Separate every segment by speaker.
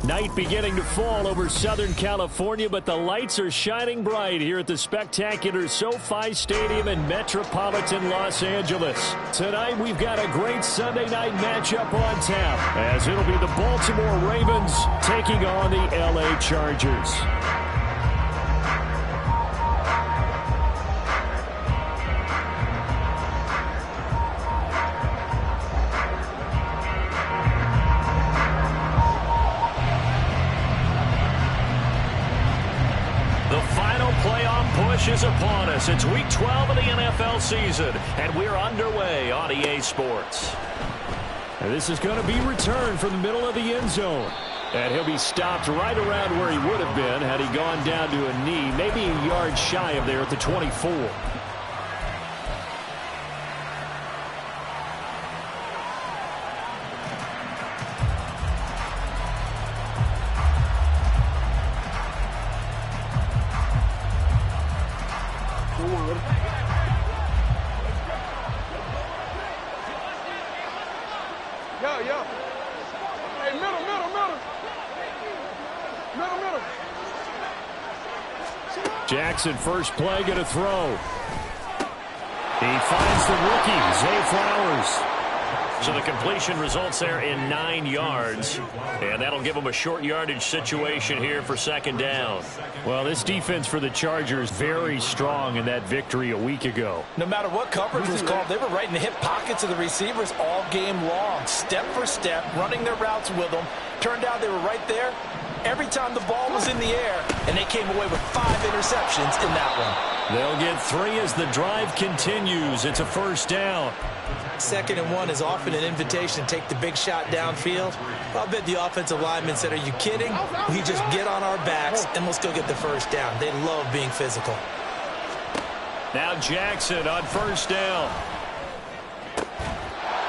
Speaker 1: Night beginning to fall over Southern California, but the lights are shining bright here at the spectacular SoFi Stadium in metropolitan Los Angeles. Tonight, we've got a great Sunday night matchup on tap, as it'll be the Baltimore Ravens taking on the LA Chargers. Is upon us. It's week 12 of the NFL season, and we're underway on EA Sports. And this is going to be returned from the middle of the end zone. And he'll be stopped right around where he would have been had he gone down to a knee, maybe a yard shy of there at the 24. Jackson, first play, going to throw. He finds the rookie, Zay Flowers. So the completion results there in 9 yards, and that'll give him a short yardage situation here for second down. Well, this defense for the Chargers very strong in that victory a week ago.
Speaker 2: No matter what coverage was called, they were right in the hip pockets of the receivers all game long, step for step, running their routes with them. Turned out they were right there every time the ball was in the air, and they came away with 5 interceptions in that one.
Speaker 1: They'll get 3 as the drive continues. It's a first down.
Speaker 2: 2nd and 1 is often an invitation to take the big shot downfield. I'll bet the offensive linemen said, are you kidding? We just get on our backs and let's go get the first down. They love being physical.
Speaker 1: Now Jackson on first down.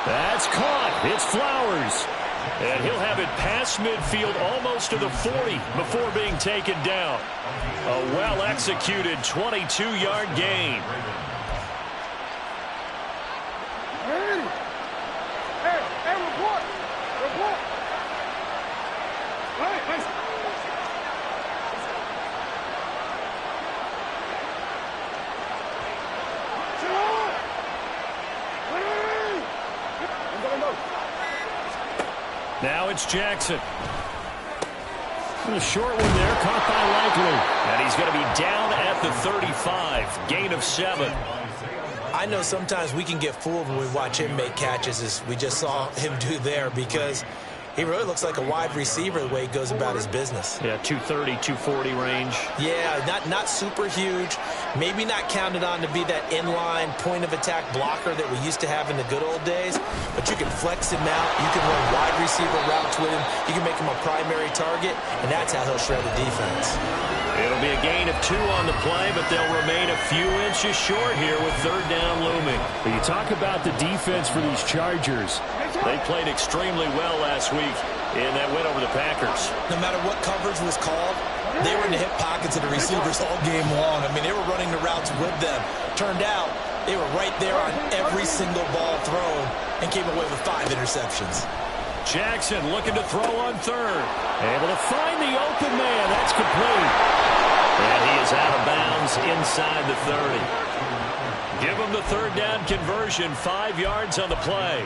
Speaker 1: That's caught. It's Flowers. And he'll have it past midfield almost to the 40 before being taken down. A well-executed 22-yard gain. Now it's Jackson. A short one there, caught by Likely. And he's going to be down at the 35. Gain of 7.
Speaker 2: I know sometimes we can get fooled when we watch him make catches, as we just saw him do there, because he really looks like a wide receiver the way he goes about his business.
Speaker 1: Yeah, 230, 240 range.
Speaker 2: Yeah, not super huge. Maybe not counted on to be that inline point-of-attack blocker that we used to have in the good old days. But you can flex him out. You can run wide receiver routes with him. You can make him a primary target, and that's how he'll shred the defense.
Speaker 1: It'll be a gain of 2 on the play, but they'll remain a few inches short here with third down looming. When you talk about the defense for these Chargers, they played extremely well last week in that win over the Packers.
Speaker 2: No matter what coverage was called, they were in the hip pockets of the receivers all game long. I mean, they were running the routes with them. Turned out they were right there on every single ball thrown and came away with 5 interceptions.
Speaker 1: Jackson looking to throw on third. Able to find the open man. That's complete. And he is out of bounds inside the 30. Give him the third down conversion. 5 yards on the play.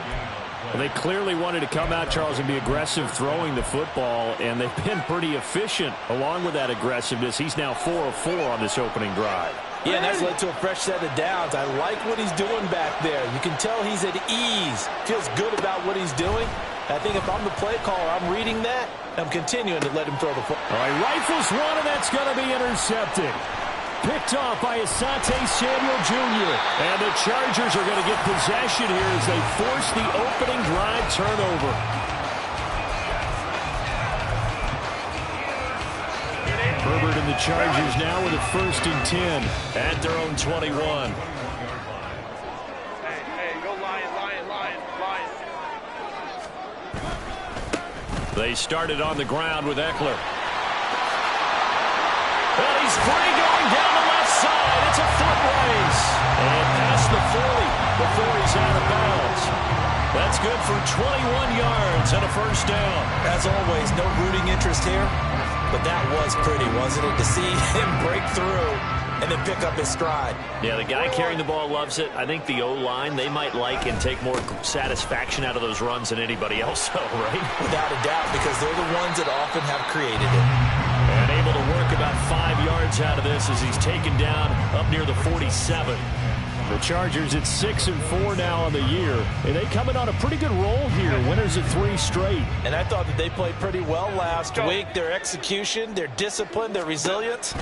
Speaker 1: Well, they clearly wanted to come out, Charles, and be aggressive throwing the football, and they've been pretty efficient along with that aggressiveness. He's now 4 of 4 on this opening drive.
Speaker 2: Yeah, and that's led to a fresh set of downs. I like what he's doing back there. You can tell he's at ease. Feels good about what he's doing. I think if I'm the play caller, I'm reading that. I'm continuing to let him throw the football.
Speaker 1: All right, rifles one, and that's going to be intercepted. Picked off by Asante Samuel Jr. And the Chargers are going to get possession here as they force the opening drive turnover. Herbert and the Chargers now with a 1st and 10 at their own 21. They started on the ground with Eckler. Well, he's free going down the left side. It's a foot race. And past the 40 before he's out of bounds. That's good for 21 yards and a first down.
Speaker 2: As always, no rooting interest here, but that was pretty, wasn't it, to see him break through and then pick up his stride.
Speaker 1: Yeah, the guy carrying the ball loves it. I think the O-line, they might like and take more satisfaction out of those runs than anybody else, though, right?
Speaker 2: Without a doubt, because they're the ones that often have created it.
Speaker 1: And able to work about 5 yards out of this as he's taken down up near the 47.
Speaker 3: The Chargers at 6-4 now on the year, and they coming on a pretty good roll here. Winners of 3 straight.
Speaker 2: And I thought that they played pretty well last week. Their execution, their discipline, their resilience,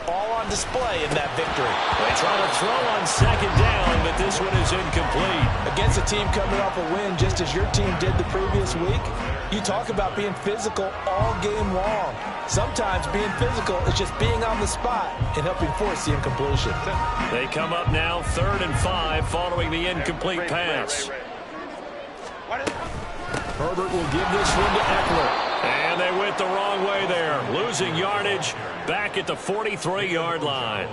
Speaker 2: all on display in that victory.
Speaker 1: They try to throw on second down, but this one is incomplete.
Speaker 2: Against a team coming off a win just as your team did the previous week, you talk about being physical all game long. Sometimes being physical is just being on the spot and helping force the incompletion.
Speaker 1: They come up now 3rd and 5 following the incomplete pass.
Speaker 3: Herbert will give this one to Eckler.
Speaker 1: And they went the wrong way there. Losing yardage back at the 43-yard line.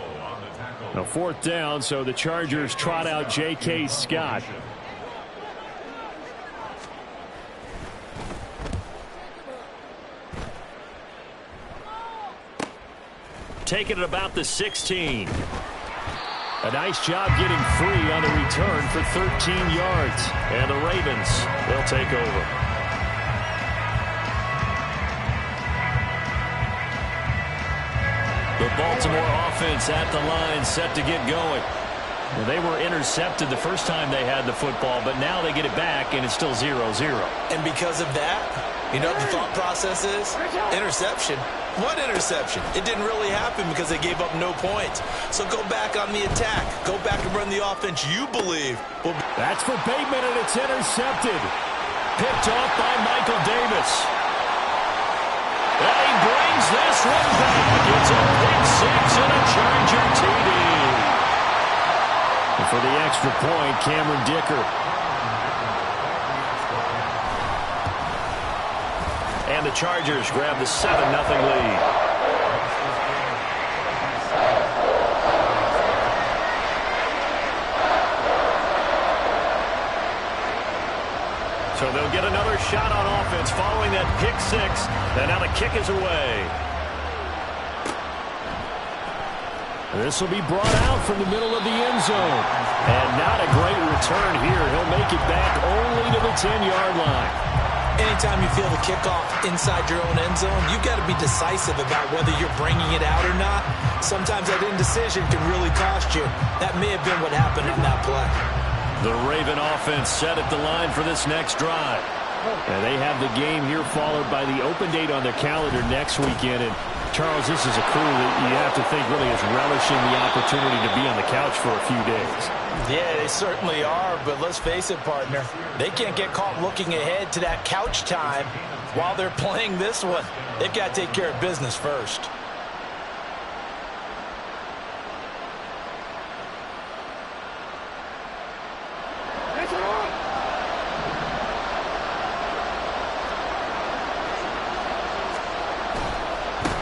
Speaker 3: Now 4th down, so the Chargers trot out J.K. Scott.
Speaker 1: Taking it about the 16.
Speaker 3: A nice job getting free on the return for 13 yards.
Speaker 1: And the Ravens, they'll take over. The Baltimore offense at the line, set to get going. Well, they were intercepted the first time they had the football, but now they get it back, and it's still 0-0.
Speaker 2: And because of that, you know what the thought process is? Interception. What interception? It didn't really happen because they gave up no points. So go back on the attack. Go back and run the offense you believe will be.
Speaker 3: That's for Bateman, and it's intercepted. Picked off by Michael Davis.
Speaker 1: And he brings this one back. It's a pick six and a Charger TD.
Speaker 3: And for the extra point, Cameron Dicker.
Speaker 1: And the Chargers grab the 7-0 lead. So they'll get another shot on offense following that pick six. And now the kick is away.
Speaker 3: This will be brought out from the middle of the end zone. And not a great return here. He'll make it back only to the 10-yard line.
Speaker 2: Anytime you feel the kickoff inside your own end zone, you've got to be decisive about whether you're bringing it out or not. Sometimes that indecision can really cost you. That may have been what happened on that play.
Speaker 1: The Raven offense set at the line for this next drive.
Speaker 3: And they have the game here followed by the open date on their calendar next weekend. And Charles, this is a crew that you have to think really is relishing the opportunity to be on the couch for a few days.
Speaker 2: Yeah, they certainly are, but let's face it, partner. They can't get caught looking ahead to that couch time while they're playing this one. They've got to take care of business first.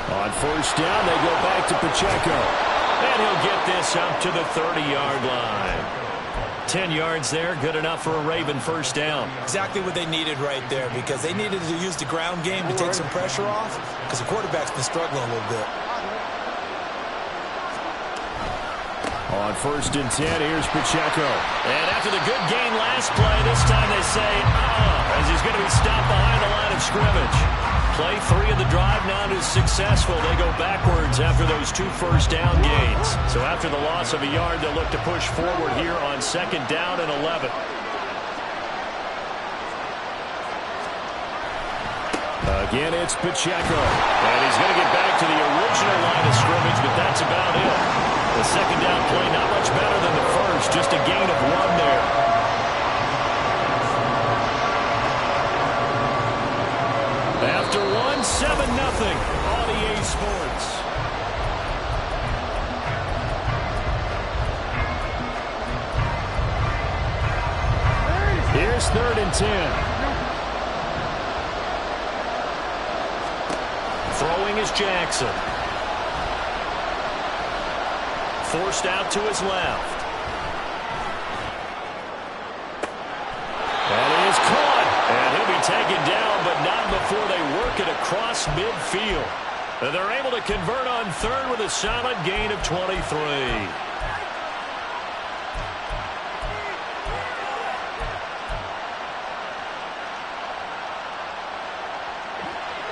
Speaker 3: On first down, they go back to Pacheco.
Speaker 1: And he'll get this up to the 30-yard line. 10 yards there, good enough for a Raven first down.
Speaker 2: Exactly what they needed right there, because they needed to use the ground game to take some pressure off, because the quarterback's been struggling a little bit.
Speaker 3: On first and 10, here's Pacheco.
Speaker 1: And after the good gain last play, this time they say, as he's going to be stopped behind the line of scrimmage. Play 3 of the drive not as successful. They go backwards after those 2 first down gains. So after the loss of a yard, they'll look to push forward here on second down and 11.
Speaker 3: Again, it's Pacheco.
Speaker 1: And he's going to get back to the original line of scrimmage, but that's about it. The second down play not much better than the first, just a gain of 1 there. After 1, 7-0 on EA Sports.
Speaker 3: Here's 3rd and 10.
Speaker 1: Throwing is Jackson. Forced out to his left. That is caught. And he'll be taken down past midfield. And they're able to convert on third with a solid gain of 23.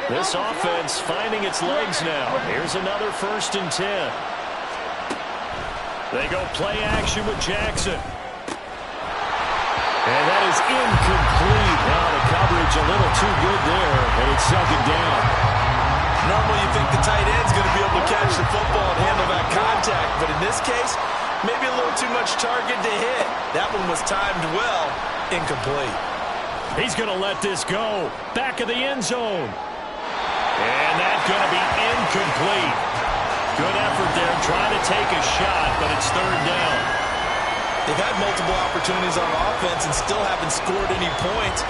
Speaker 1: This offense finding its legs now. Here's another 1st and 10. They go play action with Jackson. And that is incomplete. Now the coverage a little too good there, and it's 2nd down.
Speaker 2: Normally you think the tight end's going to be able to catch the football and handle that contact, but in this case, maybe a little too much target to hit. That one was timed well, incomplete.
Speaker 1: He's going to let this go. Back of the end zone. And that's going to be incomplete. Good effort there, trying to take a shot, but it's 3rd down.
Speaker 2: They've had multiple opportunities on offense and still haven't scored any points.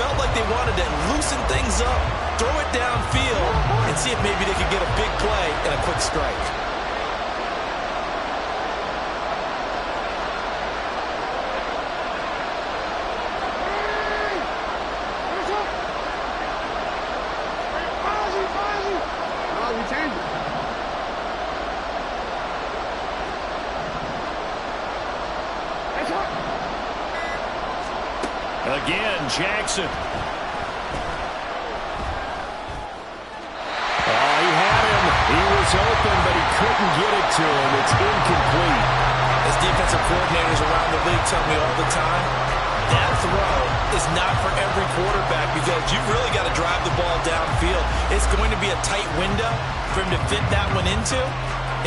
Speaker 2: Felt like they wanted to loosen things up, throw it downfield, and see if maybe they could get a big play and a quick strike.
Speaker 1: Again, Jackson. Oh, he had him. He was open, but he couldn't get it to him. It's incomplete.
Speaker 2: As defensive coordinators around the league tell me all the time, that throw is not for every quarterback because you've really got to drive the ball downfield. It's going to be a tight window for him to fit that one into.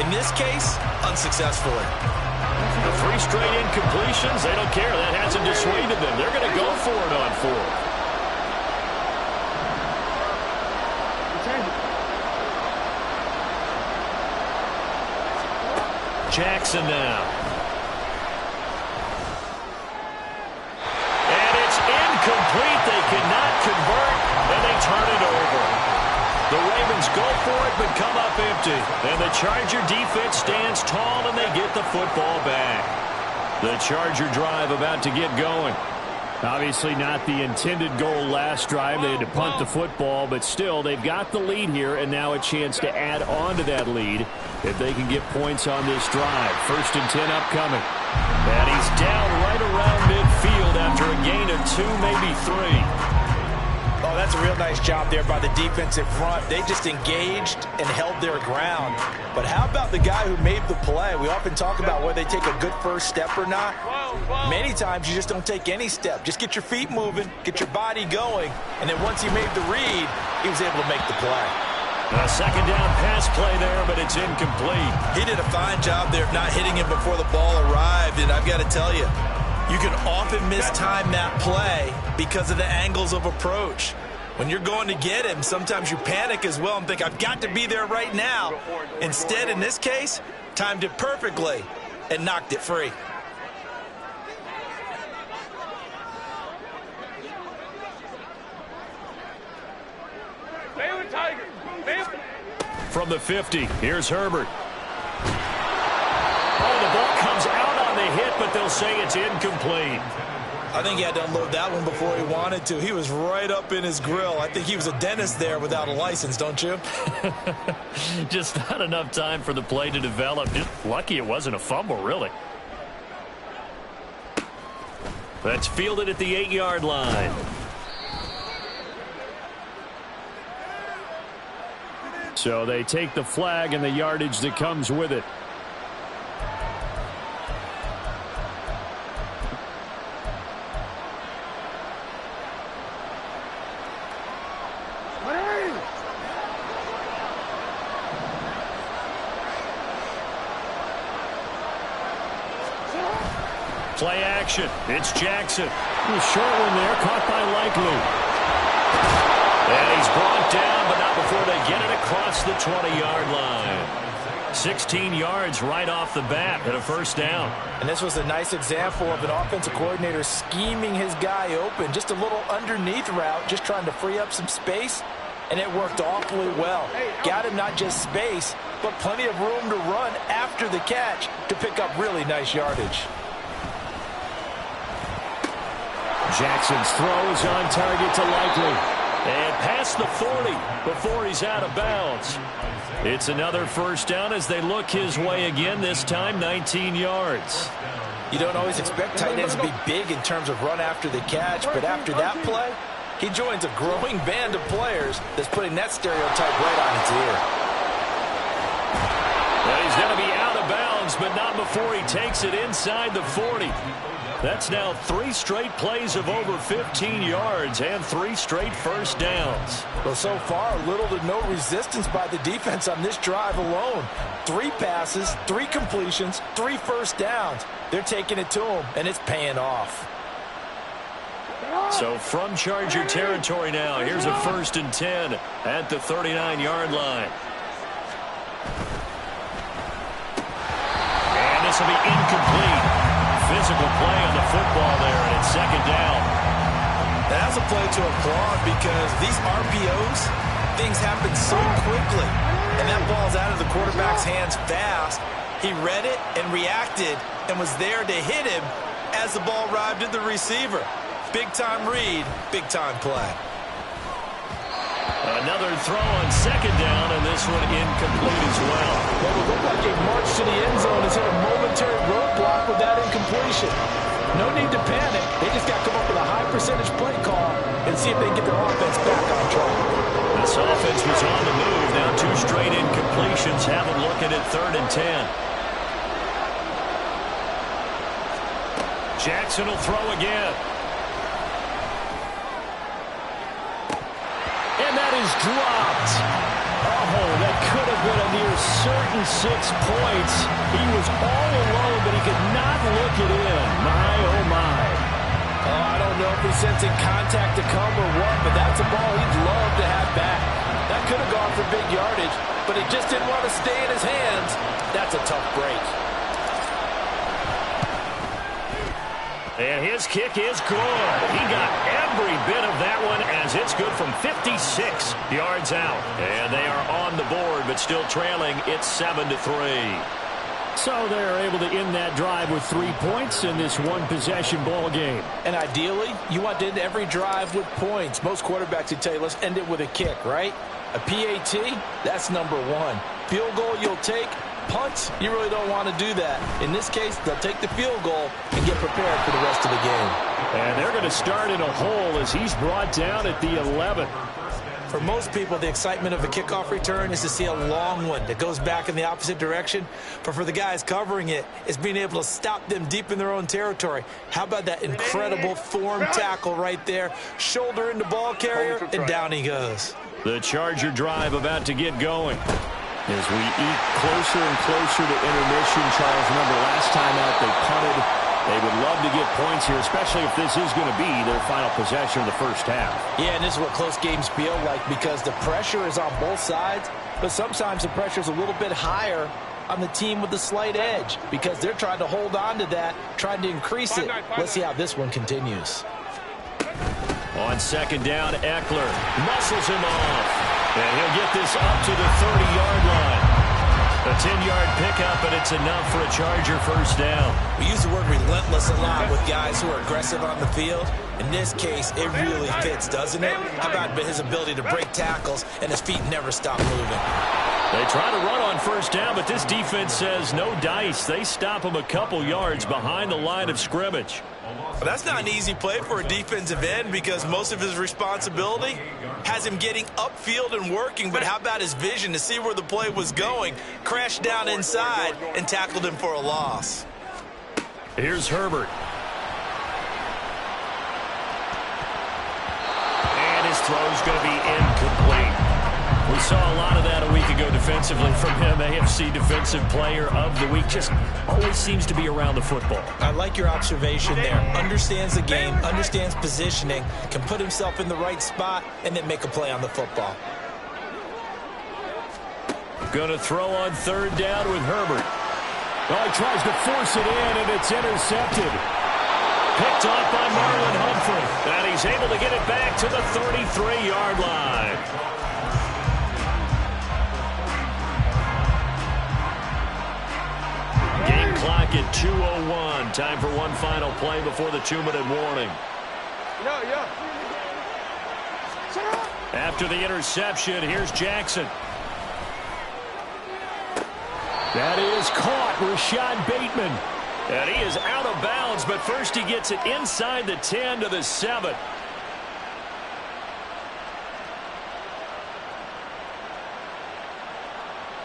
Speaker 2: In this case, unsuccessfully.
Speaker 1: The 3 straight incompletions, they don't care. That hasn't dissuaded them. They're going to go for it on 4th. Jackson now. And it's incomplete. They cannot convert, and they turn it over. The Ravens go for it, but come up empty. And the Charger defense stands tall, and they get the football back. The Charger drive about to get going.
Speaker 3: Obviously not the intended goal last drive. They had to punt the football, but still, they've got the lead here, and now a chance to add on to that lead if they can get points on this drive. 1st and 10 upcoming.
Speaker 1: And he's down right around midfield after a gain of 2, maybe 3.
Speaker 2: Oh, that's a real nice job there by the defensive front. They just engaged and held their ground. But how about the guy who made the play? We often talk about whether they take a good first step or not. Many times you just don't take any step. Just get your feet moving, get your body going, and then once he made the read, he was able to make the play.
Speaker 1: A 2nd down pass play there, but it's incomplete.
Speaker 2: He did a fine job there of not hitting him before the ball arrived, and I've got to tell you, you can often mistime that play because of the angles of approach. When you're going to get him, sometimes you panic as well and think, I've got to be there right now. Instead, in this case, timed it perfectly and knocked it free.
Speaker 1: From the 50, here's Herbert. Oh, the ball comes out on the hit, but they'll say it's incomplete.
Speaker 2: I think he had to unload that one before he wanted to. He was right up in his grill. I think he was a dentist there without a license, don't you?
Speaker 1: Just not enough time for the play to develop. Just lucky it wasn't a fumble, really. That's fielded at the 8-yard line.
Speaker 3: So they take the flag and the yardage that comes with it.
Speaker 1: Play action. It's Jackson.
Speaker 3: A short one there, caught by Likely.
Speaker 1: And he's brought down, but not before they get it across the 20-yard line. 16 yards right off the bat and a 1st down.
Speaker 2: And this was a nice example of an offensive coordinator scheming his guy open. Just a little underneath route, just trying to free up some space, and it worked awfully well. Got him not just space, but plenty of room to run after the catch to pick up really nice yardage.
Speaker 3: Jackson's throw is on target to Likely.
Speaker 1: And pass past the 40 before he's out of bounds. It's another first down as they look his way again, this time 19 yards.
Speaker 2: You don't always expect tight ends to be big in terms of run after the catch, but after that play, he joins a growing band of players that's putting that stereotype right on its ear.
Speaker 1: Well, he's going to be out of bounds, but not before he takes it inside the 40. That's now 3 straight plays of over 15 yards and 3 straight first downs.
Speaker 2: Well, so far, little to no resistance by the defense on this drive alone. 3 passes, 3 completions, 3 first downs. They're taking it to him, and it's paying off.
Speaker 1: So from Charger territory now, here's a 1st and 10 at the 39-yard line. And this will be incomplete. Physical play on the football there, and it's 2nd down.
Speaker 2: That's a play to applaud because these RPOs, things happen so quickly. And that ball's out of the quarterback's hands fast. He read it and reacted and was there to hit him as the ball arrived at the receiver. Big-time read, big-time play.
Speaker 1: Another throw on 2nd down, and this one incomplete as well.
Speaker 2: Well, it looked like a march to the end zone has hit a momentary roadblock with that incompletion. No need to panic. They just got to come up with a high-percentage play call and see if they can get their offense back on track.
Speaker 1: This offense was on the move. Now 2 straight incompletions have them looking at 3rd and 10. Jackson will throw again. And that is dropped. Oh, that could have been a near certain 6 points. He was all alone, but he could not look it in. My, oh, my.
Speaker 2: Oh, I don't know if he's sensing contact to come or what, but that's a ball he'd love to have back. That could have gone for big yardage, but it just didn't want to stay in his hands. That's a tough break.
Speaker 1: And his kick is good. He got every bit of that one as it's good from 56 yards out. And they are on the board, but still trailing. It's 7-3.
Speaker 3: So they're able to end that drive with 3 points in this one-possession ball game.
Speaker 2: And ideally, you want to end every drive with points. Most quarterbacks would tell you, let's end it with a kick, right? A PAT, that's number 1. Field goal you'll take. Punts, you really don't want to do that. In this case, they'll take the field goal and get prepared for the rest of the game.
Speaker 3: And they're going to start in a hole as he's brought down at the 11.
Speaker 2: For most people, the excitement of a kickoff return is to see a long one that goes back in the opposite direction. But for the guys covering it, it's being able to stop them deep in their own territory. How about that incredible form tackle right there? Shoulder into ball carrier, and down he goes.
Speaker 1: The Charger drive about to get going. As we eat closer and closer to intermission, Charles, remember last time out they punted. They would love to get points here, especially if this is going to be their final possession of the first half.
Speaker 2: Yeah, and this is what close games feel like because the pressure is on both sides, but sometimes the pressure is a little bit higher on the team with the slight edge because they're trying to hold on to that, trying to increase it. Let's see how this one continues.
Speaker 1: On 2nd down, Eckler muscles him off. And he'll get this up to the 30-yard line. A 10-yard pickup, and it's enough for a Charger first down.
Speaker 2: We use the word relentless a lot with guys who are aggressive on the field. In this case, it really fits, doesn't it? How about his ability to break tackles and his feet never stop moving?
Speaker 1: They try to run on first down, but this defense says no dice. They stop him a couple yards behind the line of scrimmage.
Speaker 2: Well, that's not an easy play for a defensive end because most of his responsibility has him getting upfield and working, but how about his vision to see where the play was going, crashed down inside, and tackled him for a loss.
Speaker 1: Here's Herbert. And his throw's going to be incomplete. We saw a lot of that a week ago defensively from him. AFC Defensive Player of the Week. Just always seems to be around the football.
Speaker 2: I like your observation there. Understands the game, understands positioning, can put himself in the right spot, and then make a play on the football.
Speaker 1: Going to throw on 3rd down with Herbert.
Speaker 3: Well, he tries to force it in, and it's intercepted.
Speaker 1: Picked off by Marlon Humphrey. And he's able to get it back to the 33-yard line. Game clock at 2:01. Time for one final play before the 2-minute warning. After the interception, here's Jackson.
Speaker 3: That is caught, Rashad Bateman.
Speaker 1: And he is out of bounds, but first he gets it inside the 10 to the 7.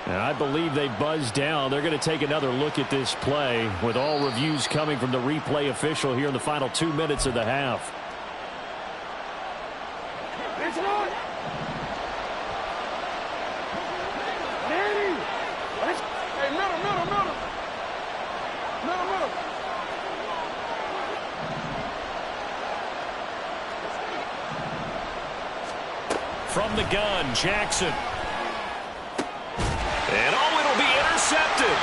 Speaker 3: And I believe they buzzed down. They're going to take another look at this play with all reviews coming from the replay official here in the final 2 minutes of the half.
Speaker 1: From the gun, Jackson. And it'll be intercepted.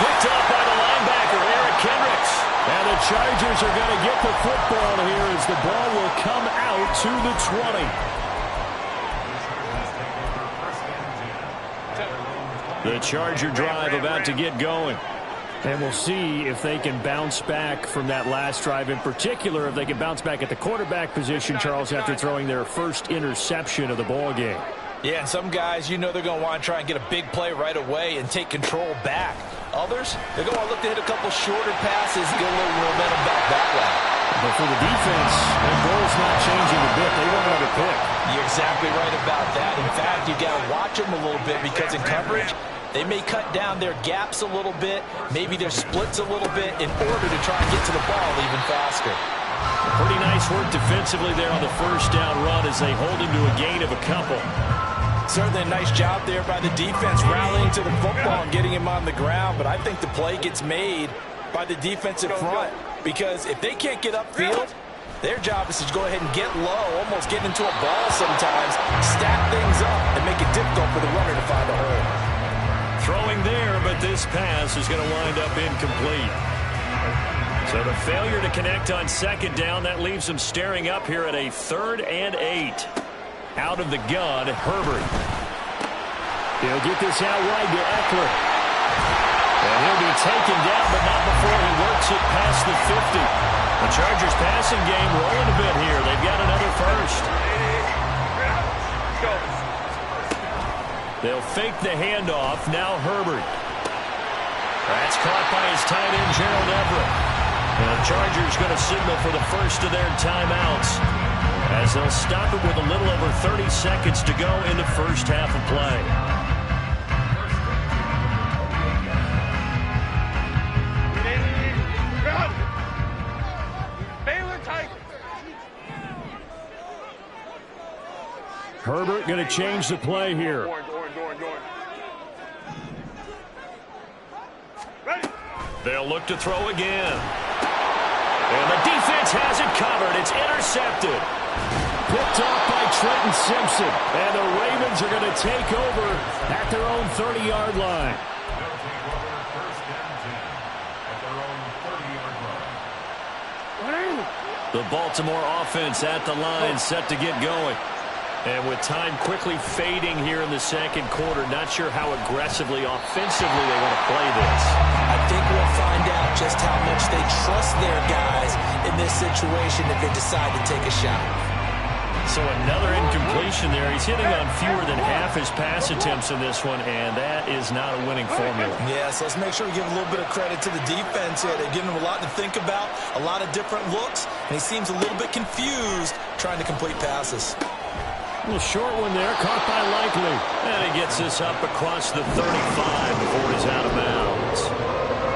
Speaker 1: Picked up by the linebacker, Yr1Wk12.
Speaker 3: And the Chargers are going to get the football here as the ball will come out to the 20. The Charger drive about to get going. And we'll see if they can bounce back from that last drive. In particular, if they can bounce back at the quarterback position, Charles, after throwing their first interception of the ball game.
Speaker 2: Yeah, and some guys, they're going to want to try and get a big play right away and take control back. Others, they're going to look to hit a couple shorter passes and get a little momentum back that way.
Speaker 3: But for the defense, their goal's not changing a bit. They want another pick.
Speaker 2: You're exactly right about that. In fact, you got to watch them a little bit because in coverage, they may cut down their gaps a little bit, maybe their splits a little bit in order to try and get to the ball even faster.
Speaker 1: Pretty nice work defensively there on the first down run as they hold him to a gain of a couple.
Speaker 2: Certainly a nice job there by the defense rallying to the football and getting him on the ground, but I think the play gets made by the defensive front because if they can't get upfield, their job is to go ahead and get low, almost get into a ball sometimes, stack things up, and make it difficult for the runner to find a hole.
Speaker 1: Throwing there, but this pass is going to wind up incomplete. So the failure to connect on second down, that leaves them staring up here at a 3rd and 8. Out of the gun, Herbert.
Speaker 3: He'll get this out wide to Eckler.
Speaker 1: And he'll be taken down, but not before he works it past the 50. The Chargers passing game rolling a bit here. They've got another first. They'll fake the handoff. Now Herbert. That's caught by his tight end, Gerald Everett. And the Chargers going to signal for the first of their timeouts as they'll stop it with a little over 30 seconds to go in the first half of play.
Speaker 3: Herbert going to change the play here.
Speaker 1: They'll look to throw again. And the defense has it covered. It's intercepted.
Speaker 3: Picked off by Trenton Simpson. And the Ravens are going to take over at their own 30-yard line.
Speaker 1: The Baltimore offense at the line, set to get going. And with time quickly fading here in the second quarter, not sure how aggressively, offensively they want to play this.
Speaker 2: I think we'll find out just how much they trust their guys in this situation if they decide to take a shot.
Speaker 1: So another incompletion there. He's hitting on fewer than half his pass attempts in this one, and that is not a winning formula.
Speaker 2: Yeah, so let's make sure we give a little bit of credit to the defense here. They've given him a lot to think about, a lot of different looks, and he seems a little bit confused trying to complete passes.
Speaker 3: A little short one there, caught by Likely.
Speaker 1: And he gets this up across the 35 before he's out of bounds.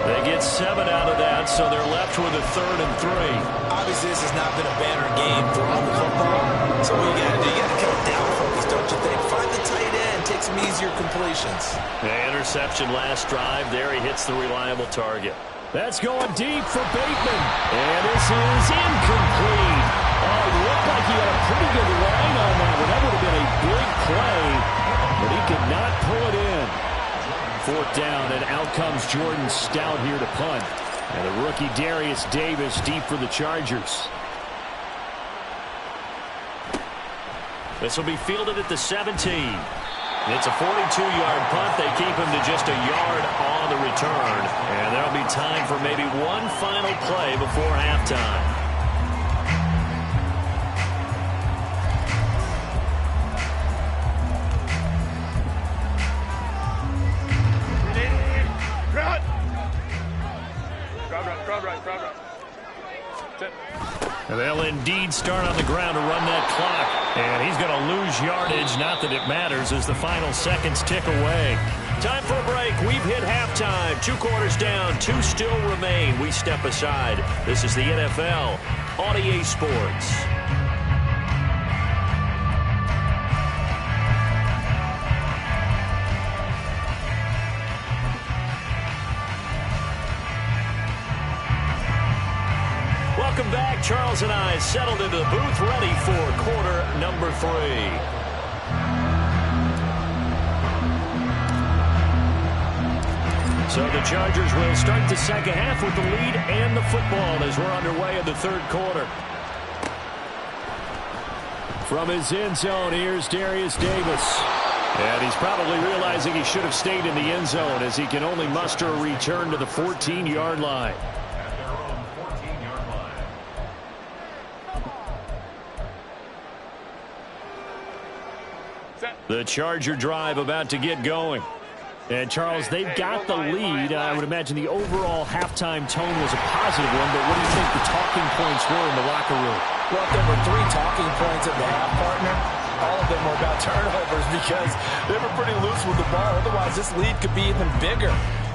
Speaker 1: They get 7 out of that, so they're left with a 3rd and 3.
Speaker 2: Obviously, this has not been a banner game for all the football. So what you got to do, you got to come down focus, don't you think? Find the tight end, take some easier completions.
Speaker 1: The interception last drive. There he hits the reliable target.
Speaker 3: That's going deep for Bateman. And this is incomplete. Oh, it looked like he had a pretty good line on that one. That would have been a big play, but he could not pull it in. 4th down, and out comes Jordan Stout here to punt. And the rookie Darius Davis deep for the Chargers.
Speaker 1: This will be fielded at the 17. It's a 42-yard punt. They keep him to just a yard on the return. And there'll be time for maybe one final play before halftime.
Speaker 3: And they'll indeed start on the ground to run that clock. And he's going to lose yardage. Not that it matters as the final seconds tick away. Time for a break. We've hit halftime. 2 quarters down. 2 still remain. We step aside. This is the NFL on EA Sports. Welcome back. Charles and I settled into the booth, ready for quarter number 3. So the Chargers will start the second half with the lead and the football as we're underway in the third quarter. From his end zone, here's Darius Davis. And he's probably realizing he should have stayed in the end zone as he can only muster a return to the 14-yard line. The Charger drive about to get going. And, Charles, they've got the lead. I would imagine the overall halftime tone was a positive one, but what do you think the talking points were in the locker room?
Speaker 2: Well, if there were 3 talking points at the half, partner, all of them were about turnovers because they were pretty loose with the ball. Otherwise, this lead could be even bigger.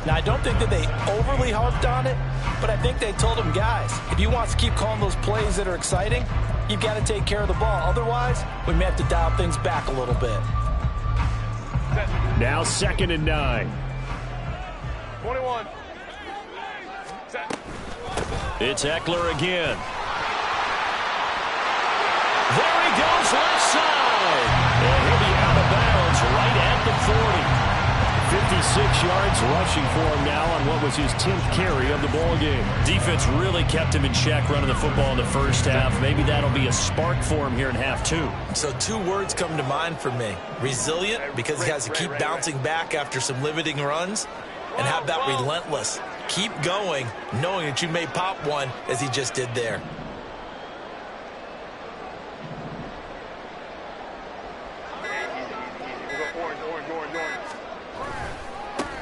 Speaker 2: Now, I don't think that they overly harped on it, but I think they told them, guys, if you want to keep calling those plays that are exciting, you've got to take care of the ball. Otherwise, we may have to dial things back a little bit.
Speaker 3: Now 2nd and 9.
Speaker 4: 21. Set.
Speaker 3: It's Eckler again.
Speaker 1: There he goes, left side. And he'll be out of bounds right at the 40.
Speaker 3: 56 yards rushing for him now on what was his 10th carry of the ball game.
Speaker 1: Defense really kept him in check running the football in the first half. Maybe that'll be a spark for him here in half 2.
Speaker 2: So 2 words come to mind for me. Resilient, because he has to keep bouncing back after some limiting runs. And how about relentless? Keep going, knowing that you may pop one, as he just did there.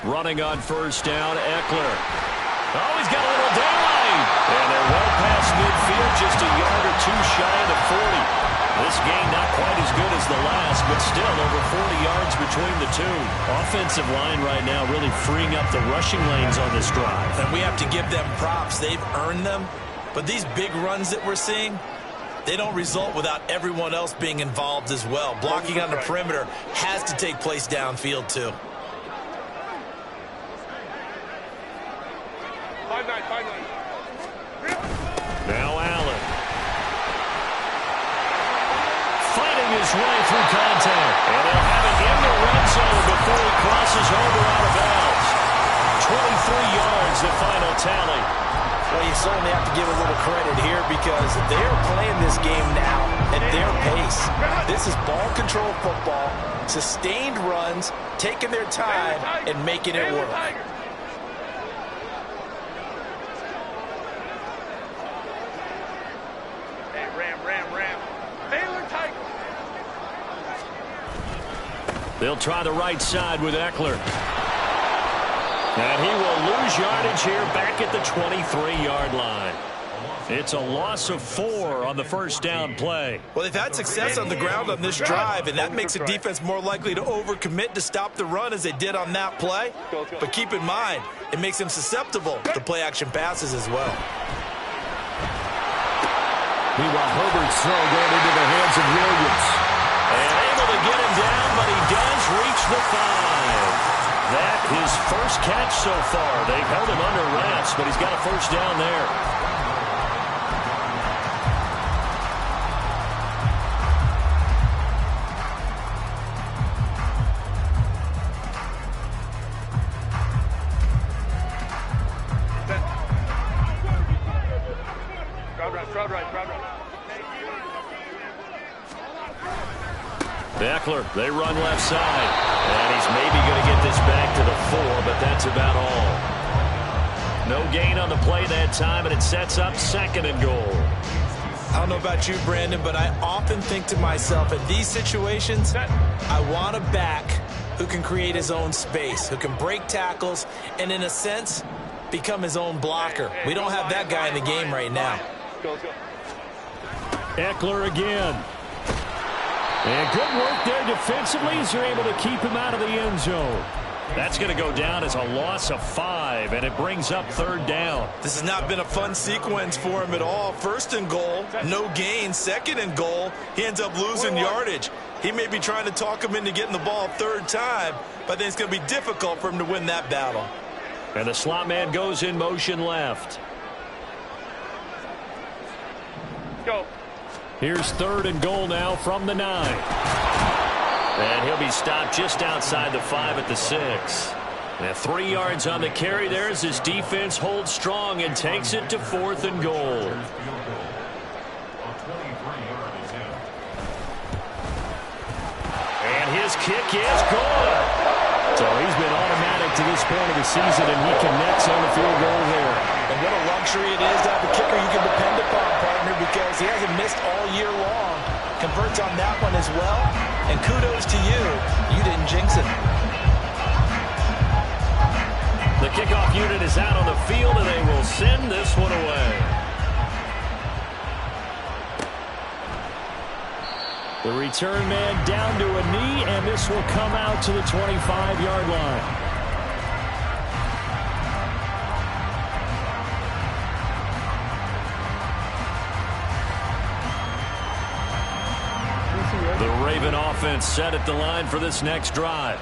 Speaker 1: Running on first down, Eckler. Oh, he's got a little daylight. And they're well past midfield, just a yard or 2 shy of the 40. This game not quite as good as the last, but still over 40 yards between the 2. Offensive line right now really freeing up the rushing lanes on this drive.
Speaker 2: And we have to give them props. They've earned them. But these big runs that we're seeing, they don't result without everyone else being involved as well. Blocking on the perimeter has to take place downfield too.
Speaker 4: 5-9.
Speaker 1: Now Allen. Fighting his way through contact. And they'll have it in the red zone before he crosses over out of bounds. 23 yards, the final tally.
Speaker 2: Well, you certainly have to give a little credit here because they're playing this game now at their pace. This is ball control football, sustained runs, taking their time and making it work.
Speaker 1: They'll try the right side with Eckler. And he will lose yardage here back at the 23-yard line. It's a loss of 4 on the first down play.
Speaker 2: Well, they've had success on the ground on this drive, and that makes a defense more likely to overcommit to stop the run as they did on that play. But keep in mind, it makes them susceptible to play-action passes as well.
Speaker 3: Meanwhile, Herbert's throw going into the hands of Williams.
Speaker 1: And able to get him down, but he does reach the 5. That his first catch so far. They've held him under wraps, but he's got a first down there.
Speaker 4: Crowd right.
Speaker 1: Eckler, they run left side. And he's maybe going to get this back to the 4, but that's about all. No gain on the play that time, and it sets up 2nd and goal.
Speaker 2: I don't know about you, Brandon, but I often think to myself, in these situations, I want a back who can create his own space, who can break tackles, and in a sense, become his own blocker. We don't have that guy in the game right now.
Speaker 4: Let's go.
Speaker 3: Eckler again. And good work there defensively as they're able to keep him out of the end zone.
Speaker 1: That's going to go down as a loss of 5, and it brings up 3rd down.
Speaker 2: This has not been a fun sequence for him at all. 1st and goal, no gain. 2nd and goal, he ends up losing yardage. He may be trying to talk him into getting the ball 3rd time, but I think it's going to be difficult for him to win that battle.
Speaker 1: And the slot man goes in motion left.
Speaker 4: Go.
Speaker 3: Here's 3rd and goal now from the 9.
Speaker 1: And he'll be stopped just outside the 5 at the 6. Now 3 yards on the carry there as his defense holds strong and takes it to 4th and goal. And his kick is good.
Speaker 3: So he's been automatic to this point of the season, and he connects on the field goal here.
Speaker 2: And what a luxury it is to have a kicker you can depend upon, partner, because he hasn't missed all year long. Converts on that one as well. And kudos to you. You didn't jinx it.
Speaker 1: The kickoff unit is out on the field, and they will send this one away.
Speaker 3: The return man down to a knee, and this will come out to the 25-yard line.
Speaker 1: The Raven offense set at the line for this next drive.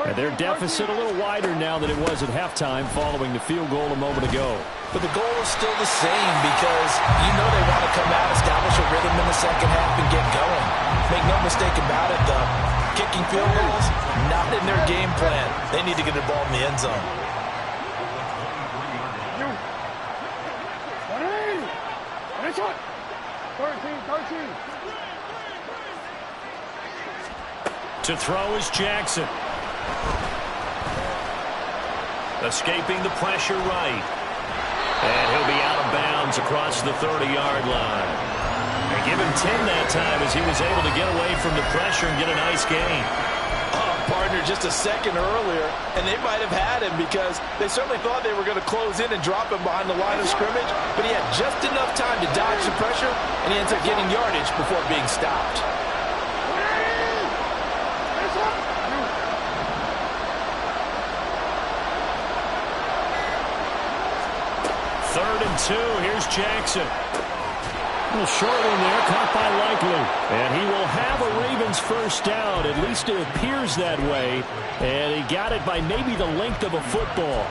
Speaker 3: And their deficit a little wider now than it was at halftime following the field goal a moment ago.
Speaker 2: But the goal is still the same because you know they want to come out, establish a rhythm in the second half, and get going. Make no mistake about it, though. Kicking field goals, not in their game plan. They need to get the ball in the end zone.
Speaker 1: To throw is Jackson. Escaping the pressure right. And he'll be out of bounds across the 30-yard line. And give him 10 that time as he was able to get away from the pressure and get a nice gain.
Speaker 2: Partner, just a second earlier, and they might have had him because they certainly thought they were going to close in and drop him behind the line of scrimmage, but he had just enough time to dodge the pressure, and he ends up getting yardage before being stopped.
Speaker 1: Third and 2. Here's Jackson.
Speaker 3: A little short one there, caught by Likely. And he will have a Ravens first down. At least it appears that way. And he got it by maybe the length of a football.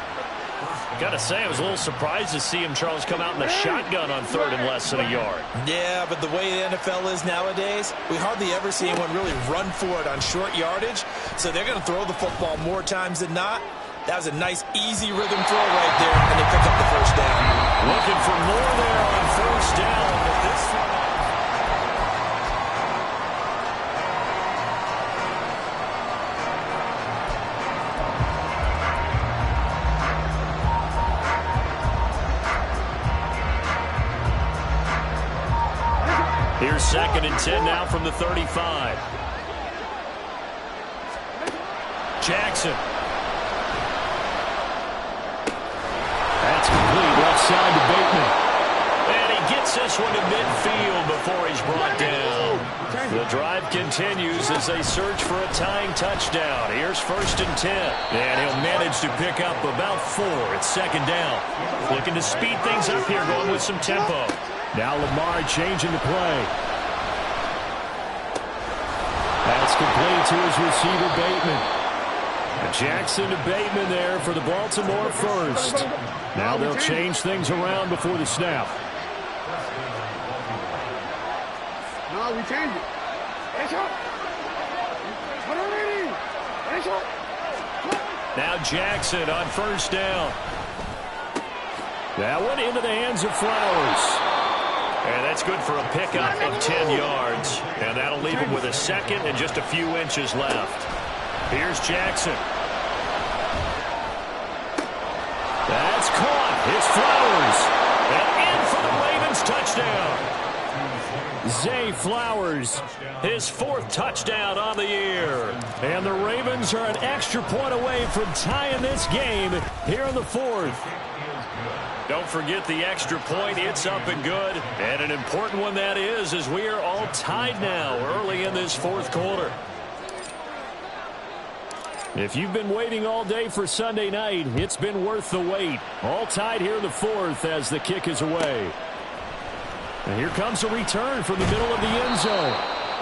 Speaker 1: Got to say, I was a little surprised to see him, Charles, come out in the shotgun on 3rd and less than a yard.
Speaker 2: Yeah, but the way the NFL is nowadays, we hardly ever see anyone really run for it on short yardage. So they're going to throw the football more times than not. That was a nice, easy rhythm throw right there, and they pick up the first down.
Speaker 1: Looking for more there on 1st down, but this one... Here's 2nd and 10 now from the 35. Jackson.
Speaker 3: That's complete left side to Bateman.
Speaker 1: And he gets this one to midfield before he's brought down. The drive continues as they search for a tying touchdown. Here's 1st and 10. And he'll manage to pick up about 4 at 2nd down. Looking to speed things up here, going with some tempo.
Speaker 3: Now Lamar changing the play. That's complete to his receiver, Bateman. Jackson to Bateman there for the Baltimore first. Now they'll change things around before the snap.
Speaker 4: No, we change it.
Speaker 1: Now Jackson on 1st down.
Speaker 3: That one into the hands of Flowers.
Speaker 1: And that's good for a pickup of 10 yards. And that'll leave him with a 2nd and just a few inches left. Here's Jackson.
Speaker 3: That's caught.
Speaker 1: And in
Speaker 3: It's Flowers.
Speaker 1: for the Ravens touchdown.
Speaker 3: Zay Flowers.
Speaker 1: His 4th touchdown on the year.
Speaker 3: And the Ravens are an extra point away from tying this game here in the 4th.
Speaker 1: Don't forget the extra point. It's up and good. And an important one that is, as we are all tied now early in this fourth quarter.
Speaker 3: If you've been waiting all day for Sunday night, it's been worth the wait. All tied here in the fourth as the kick is away. And here comes a return from the middle of the end zone.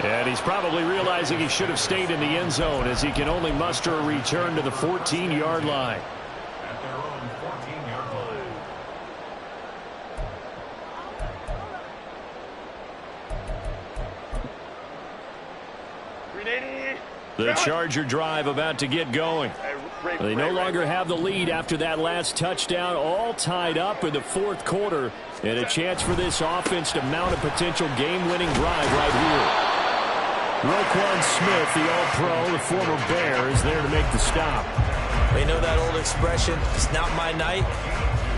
Speaker 3: And he's probably realizing he should have stayed in the end zone as he can only muster a return to the 14-yard line.
Speaker 5: At their own 14-yard line.
Speaker 3: The Charger drive about to get going. They no longer have the lead after that last touchdown, all tied up in the fourth quarter, and a chance for this offense to mount a potential game-winning drive right here. Yr1Wk12, the All-Pro, the former Bear, is there to make the stop.
Speaker 2: You know that old expression, it's not my night.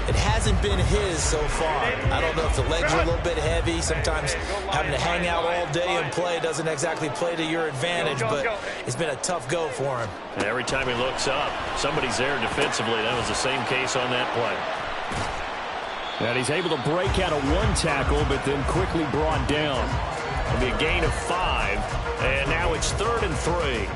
Speaker 2: It hasn't been his so far. I don't know if the legs are a little bit heavy. Sometimes having to hang out all day and play doesn't exactly play to your advantage, but it's been a tough go for him.
Speaker 1: And every time he looks up, somebody's there defensively. That was the same case on that play.
Speaker 3: And he's able to break out of one tackle, but then quickly brought down.
Speaker 1: It'll be a gain of 5, and now it's 3rd and 3.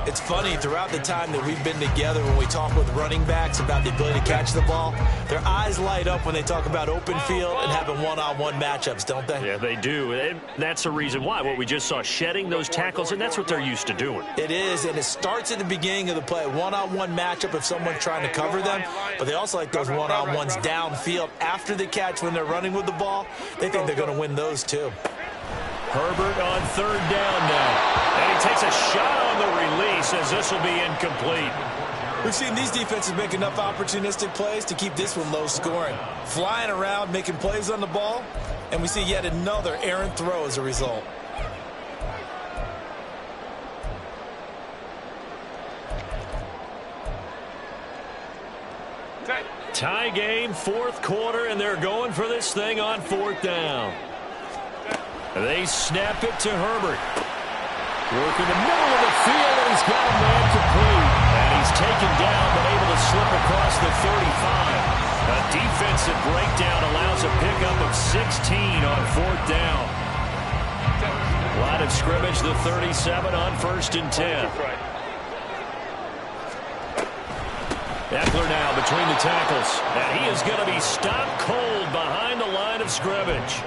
Speaker 2: It's funny, throughout the time that we've been together, when we talk with running backs about the ability to catch the ball, their eyes light up when they talk about open field and having one-on-one matchups, don't they?
Speaker 1: Yeah, they do. And that's the reason why. What we just saw, shedding those tackles, and that's what they're used to doing.
Speaker 2: It is, and it starts at the beginning of the play. One-on-one matchup if someone's trying to cover them, but they also like those one-on-ones downfield after the catch when they're running with the ball. They think they're going to win those too.
Speaker 1: Herbert on 3rd down now. And he takes a shot on the release as this will be incomplete.
Speaker 2: We've seen these defenses make enough opportunistic plays to keep this one low scoring. Flying around, making plays on the ball, and we see yet another errant throw as a result.
Speaker 1: Tie game, fourth quarter, and they're going for this thing on 4th down. They snap it to Herbert. Work in the middle of the field, and he's got a man complete. And he's taken down, but able to slip across the 35. A defensive breakdown allows a pickup of 16 on 4th down. Line of scrimmage, the 37 on 1st and 10. Eckler now between the tackles. And he is going to be stopped cold behind the line of scrimmage.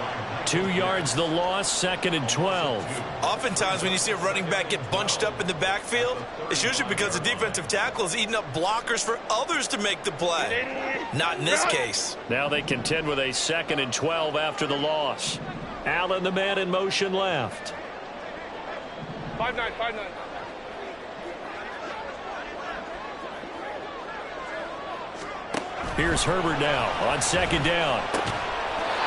Speaker 1: 2 yards the loss, 2nd and 12.
Speaker 2: Oftentimes when you see a running back get bunched up in the backfield, it's usually because the defensive tackle is eating up blockers for others to make the play. Not in this case.
Speaker 1: Now they contend with a 2nd and 12 after the loss. Allen, the man in motion left.
Speaker 4: 5-9, 5-9.
Speaker 3: Here's Herbert now on 2nd down.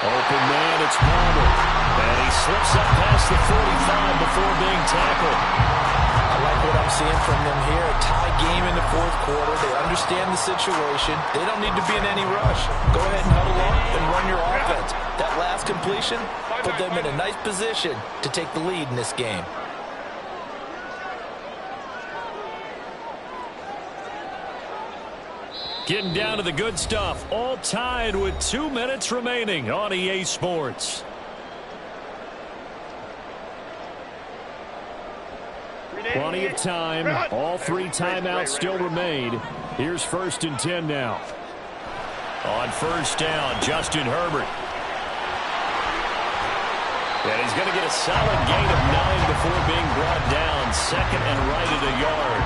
Speaker 3: Open man, it's Palmer. And he slips up past the 45 before being tackled.
Speaker 2: I like what I'm seeing from them here. A tie game in the fourth quarter. They understand the situation. They don't need to be in any rush. Go ahead and huddle up and run your offense. That last completion put them in a nice position to take the lead in this game.
Speaker 3: Getting down to the good stuff. All tied with 2 minutes remaining on EA Sports. Plenty of time. All 3 timeouts still remain. Here's 1st and 10 now.
Speaker 1: On 1st down, Justin Herbert. And he's going to get a solid gain of 9 before being brought down. 2nd and right at a yard.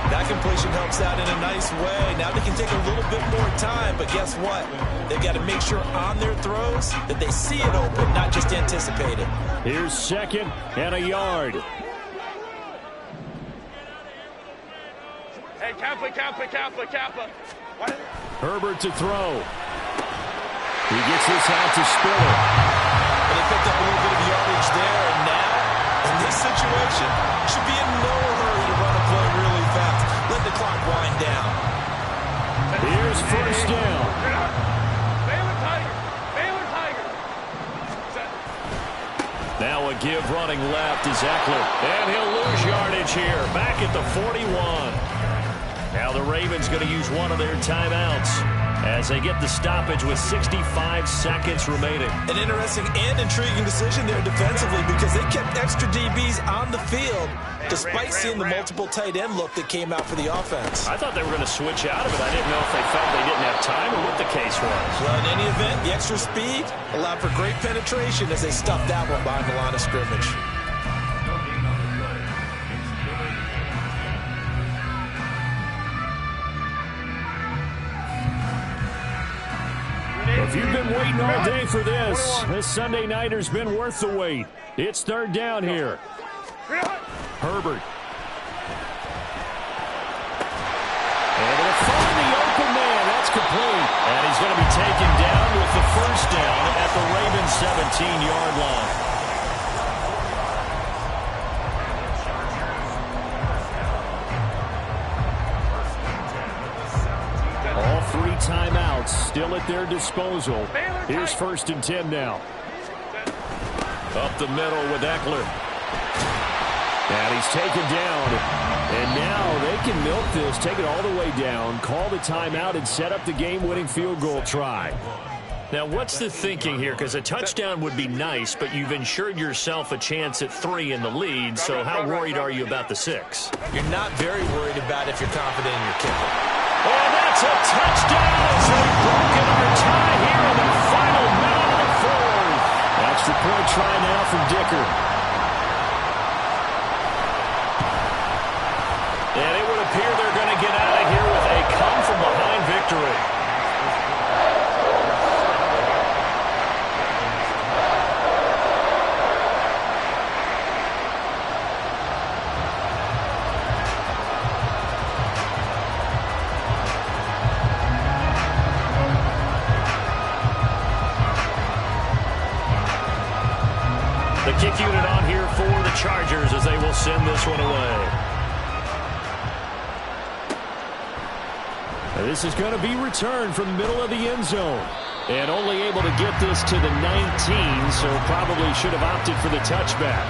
Speaker 2: That completion helps out in a nice way. Now they can take a little bit more time, but guess what? They've got to make sure on their throws that they see it open, not just anticipate it.
Speaker 3: Here's 2nd and a yard.
Speaker 4: Hey, Kappa.
Speaker 3: Herbert to throw. He gets this out to Spiller.
Speaker 2: But they picked up a little bit of yardage there, and now, in this situation, should be in no hurry to run a play really fast. Let the clock wind down.
Speaker 3: Here's 1st down.
Speaker 4: Baylor Tiger.
Speaker 1: Now a give running left is Eckler. And he'll lose yardage here. Back at the 41. Now the Ravens going to use one of their timeouts. as they get the stoppage with 65 seconds remaining.
Speaker 2: An interesting and intriguing decision there defensively because they kept extra DBs on the field despite seeing the multiple tight end look that came out for the offense.
Speaker 1: I thought they were going to switch out of it. I didn't know if they felt they didn't have time or what the case was.
Speaker 2: Well, in any event, the extra speed allowed for great penetration as they stuffed that one behind the line of scrimmage.
Speaker 3: If you've been waiting all day for this Sunday nighter's been worth the wait. It's third down here. Herbert. Able to find the open man. That's complete. And he's going to be taken down with the first down at the Ravens' 17-yard line. All 3 timeouts still at their disposal. Here's 1st and 10 now. Up the middle with Eckler. And he's taken down. And now they can milk this, take it all the way down, call the timeout, and set up the game-winning field goal try.
Speaker 1: Now, what's the thinking here? Because a touchdown would be nice, but you've ensured yourself a chance at 3 in the lead, so how worried are you about the 6?
Speaker 2: You're not very worried about if you're confident in your kicker.
Speaker 1: And that's a touchdown as they've broken our tie here in the final minute of the fourth.
Speaker 3: Extra point try now from Dicker.
Speaker 1: And it would appear they're going to get out of here with a come-from-behind victory. The kick unit on here for the Chargers as they will send this one away.
Speaker 3: This is going to be returned from the middle of the end zone. And only able to get this to the 19, so probably should have opted for the touchback.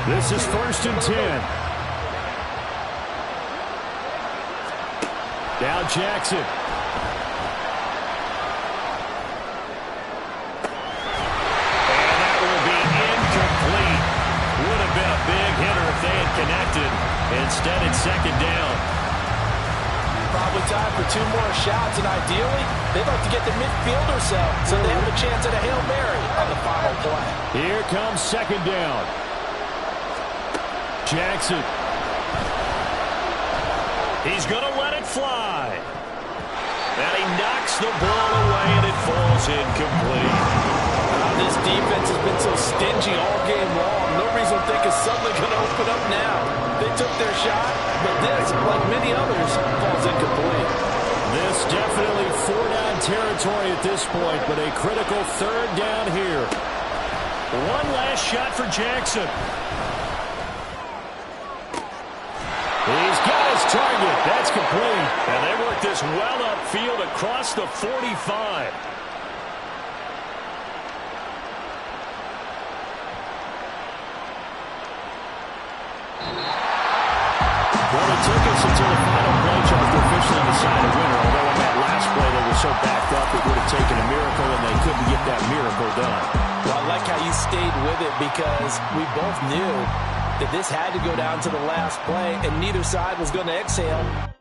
Speaker 3: This is 1st and 10. Now Jackson.
Speaker 1: Connected. Instead, it's 2nd down.
Speaker 2: Probably time for 2 more shots, and ideally, they'd like to get the midfield or so they have a chance at a Hail Mary on the final play.
Speaker 3: Here comes 2nd down. Jackson.
Speaker 1: He's going to let it fly. And he knocks the ball away, and it falls incomplete.
Speaker 2: This defense has been so stingy all game long. No reason to think it's suddenly going to open up now. They took their shot, but this, like many others, falls incomplete.
Speaker 3: This definitely 4-down territory at this point, but a critical 3rd down here.
Speaker 1: One last shot for Jackson.
Speaker 3: He's got his target. That's complete.
Speaker 1: And they work this well upfield across the 45.
Speaker 3: Well, it took us until the final play chart to officially decide a winner, although on that last play they were so backed up it would have taken a miracle, and they couldn't get that miracle done.
Speaker 2: Well, I like how you stayed with it because we both knew that this had to go down to the last play, and neither side was going to exhale